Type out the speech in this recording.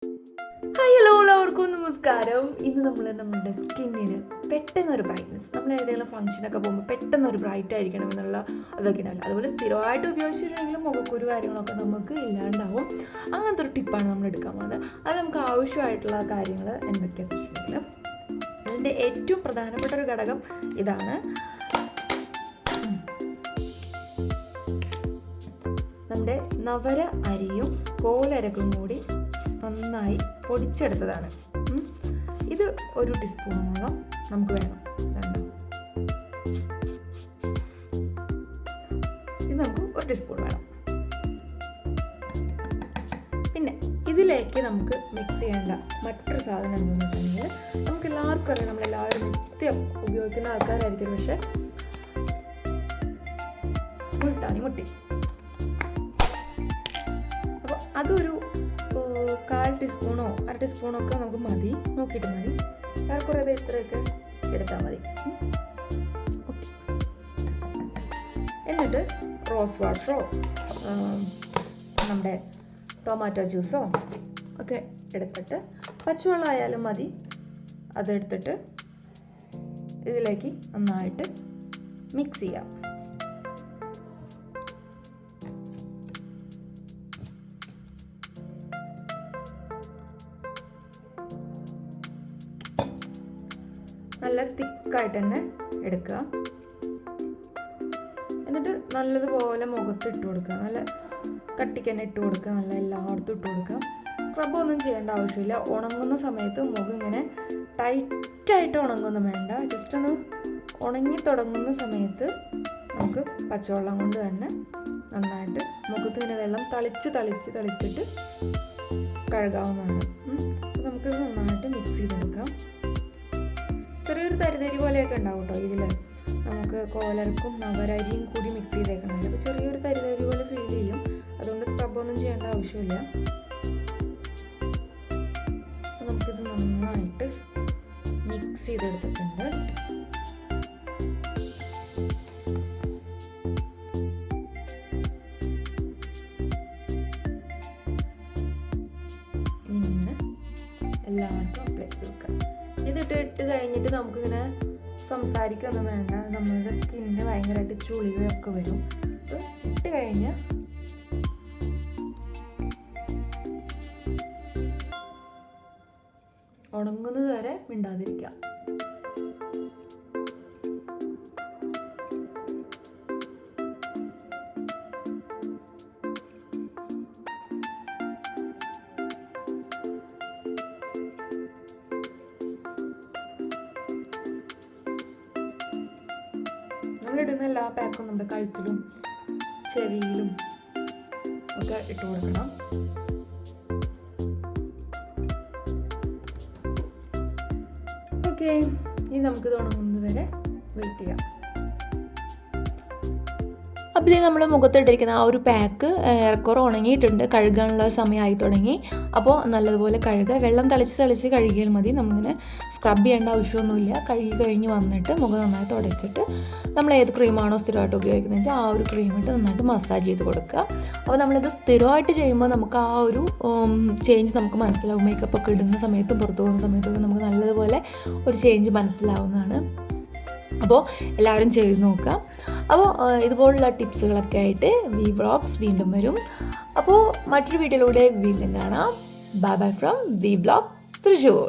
Hi hello എല്ലാവർക്കും നമസ്കാരം. ഇന്ന് നമ്മൾ നമ്മുടെ സ്കിന്നിന് പെട്ടെന്നൊരു ബ്രൈറ്റ്നസ്, നമ്മൾ ഏതെങ്കിലും ഫംഗ്ഷനൊക്കെ പോകുമ്പോൾ പെട്ടെന്നൊരു ബ്രൈറ്റ് ആയിരിക്കണം എന്നുള്ള അതൊക്കെ ഉണ്ടാവില്ല. അതുപോലെ സ്ഥിരമായിട്ട് ഉപയോഗിച്ചിട്ടുണ്ടെങ്കിലും മുഖക്കുരു കാര്യങ്ങളൊക്കെ നമുക്ക് ഇല്ലാണ്ടാവും. അങ്ങനത്തെ ഒരു ടിപ്പാണ് നമ്മൾ എടുക്കാൻ പോകുന്നത്. അത് നമുക്ക് ആവശ്യമായിട്ടുള്ള കാര്യങ്ങൾ എന്തൊക്കെയാണെന്ന് വെച്ചിട്ടുണ്ടെങ്കിൽ അതിൻ്റെ ഏറ്റവും പ്രധാനപ്പെട്ട ഒരു ഘടകം ഇതാണ്. നമ്മുടെ നവര അരിയും കോലരകും കൂടി നന്നായി പൊടിച്ചെടുത്തതാണ്. ഇത് 1 ടീസ്പൂണോളം നമുക്ക് വേണം. ഇത് നമുക്ക് 1 ടീസ്പൂൺ വേണം. പിന്നെ ഇതിലേക്ക് നമുക്ക് മിക്സ് ചെയ്യേണ്ട മറ്റൊരു സാധനം എന്താണെന്ന് വെച്ചിട്ടുണ്ടെങ്കിൽ, നമുക്ക് എല്ലാവർക്കും അറിയാം, നമ്മളെല്ലാവരും നിത്യം ഉപയോഗിക്കുന്ന ആൾക്കാരായിരിക്കും, പക്ഷെ മുൾട്ടാണി മുട്ടി. അപ്പോൾ അതൊരു 1/4 ടീസ്പൂണോ 1/2 ടീസ്പൂണോ ഒക്കെ നമുക്ക് മതി, നോക്കിയിട്ട് മതി. കുറേ ഇത്രയൊക്കെ എടുത്താൽ മതി. ഓക്കെ. എന്നിട്ട് റോസ് വാട്ടറോ നമ്മുടെ ടൊമാറ്റോ ജ്യൂസോ ഒക്കെ എടുത്തിട്ട്, പച്ചവെള്ളം ആയാലും മതി, അതെടുത്തിട്ട് ഇതിലേക്ക് നന്നായിട്ട് മിക്സ് ചെയ്യാം. നല്ല തിക്കായിട്ട് തന്നെ എടുക്കുക. എന്നിട്ട് നല്ലതുപോലെ മുഖത്ത് ഇട്ട് കൊടുക്കുക. നല്ല കട്ടിക്ക് തന്നെ ഇട്ട് കൊടുക്കുക. നല്ല എല്ലായിടത്തും ഇട്ട് കൊടുക്കുക. സ്ക്രബൊന്നും ചെയ്യേണ്ട ആവശ്യമില്ല. ഉണങ്ങുന്ന സമയത്ത് മുഖം ഇങ്ങനെ ടൈറ്റായിട്ട് ഉണങ്ങുന്നു വേണ്ട. ജസ്റ്റ് ഒന്ന് ഉണങ്ങി തുടങ്ങുന്ന സമയത്ത് നമുക്ക് പച്ചവെള്ളം കൊണ്ട് തന്നെ നന്നായിട്ട് മുഖത്ത് ഇങ്ങനെ വെള്ളം തളിച്ചിട്ട് കഴുകാവുന്നതാണ്. നമുക്കിത് നന്നായിട്ട് മിക്സ് ചെയ്ത് കൊടുക്കാം. ചെറിയൊരു തരിതരി പോലെയൊക്കെ ഉണ്ടാവും കേട്ടോ ഇതിൽ. നമുക്ക് കോലർക്കും നവരരിയും കൂടി മിക്സ് ചെയ്തേക്കണമല്ലോ. അപ്പോൾ ചെറിയൊരു തരിതരി പോലെ ഫീൽ ചെയ്യും. അതുകൊണ്ട് സ്ക്രബൊന്നും ചെയ്യേണ്ട ആവശ്യമില്ല. നമുക്കിത് നന്നായിട്ട് മിക്സ് ചെയ്തെടുത്തിട്ടുണ്ട്. ഇങ്ങനെ എല്ലാവർക്കും അപ്ലൈ ചെയ്ത് വെക്കാം. ഇതിട്ട് കഴിഞ്ഞിട്ട് നമുക്കിങ്ങനെ സംസാരിക്കൊന്നും വേണ്ട. നമ്മളുടെ സ്കിന്നിന് ഭയങ്കരമായിട്ട് ചുളിവൊക്കെ വരും. അപ്പോൾ ഇട്ട് കഴിഞ്ഞ് ഉണങ്ങുന്നത് വരെ മിണ്ടാതിരിക്കാം. നമ്മളിടുന്ന എല്ലാ പാക്കും നമ്മുടെ കഴുത്തിലും ചെവിയിലും ഒക്കെ ഇട്ട് കൊടുക്കണം. ഓക്കെ, ഇനി നമുക്കിത് ഉണങ്ങുന്നത് വരെ വെയിറ്റ് ചെയ്യാം. അപ്പോൾ ഇത് നമ്മൾ മുഖത്തിട്ടിരിക്കുന്ന ആ ഒരു പാക്ക് ഏറെക്കുറെ ഉണങ്ങിയിട്ടുണ്ട്. കഴുകാനുള്ള സമയമായി തുടങ്ങി. അപ്പോൾ നല്ലതുപോലെ കഴുകുക. വെള്ളം തളിച്ച് കഴുകിയാൽ മതി. നമ്മളിങ്ങനെ സ്ക്രബ് ചെയ്യേണ്ട ആവശ്യമൊന്നുമില്ല. കഴുകി കഴിഞ്ഞ് വന്നിട്ട് മുഖം നന്നായി തുടച്ചിട്ട് നമ്മൾ ഏത് ക്രീമാണോ സ്ഥിരമായിട്ട് ഉപയോഗിക്കുന്നത് വെച്ചാൽ ആ ഒരു ക്രീം ഇട്ട് നന്നായിട്ട് മസാജ് ചെയ്ത് കൊടുക്കുക. അപ്പോൾ നമ്മളിത് സ്ഥിരമായിട്ട് ചെയ്യുമ്പോൾ നമുക്ക് ആ ഒരു ചേഞ്ച് നമുക്ക് മനസ്സിലാവും. മേക്കപ്പ് ഒക്കെ ഇടുന്ന സമയത്തും പുറത്തു പോകുന്ന സമയത്തൊക്കെ നമുക്ക് നല്ലതുപോലെ ഒരു ചേഞ്ച് മനസ്സിലാവുന്നതാണ്. അപ്പോൾ എല്ലാവരും ചെയ്ത് നോക്കുക. അപ്പോൾ ഇതുപോലുള്ള ടിപ്സുകളൊക്കെ ആയിട്ട് വി വ്ളോഗ്സ് വീണ്ടും വരും. അപ്പോൾ മറ്റൊരു വീഡിയോയിലൂടെ വീണ്ടും കാണാം. Bye bye from V vlog Thrissur.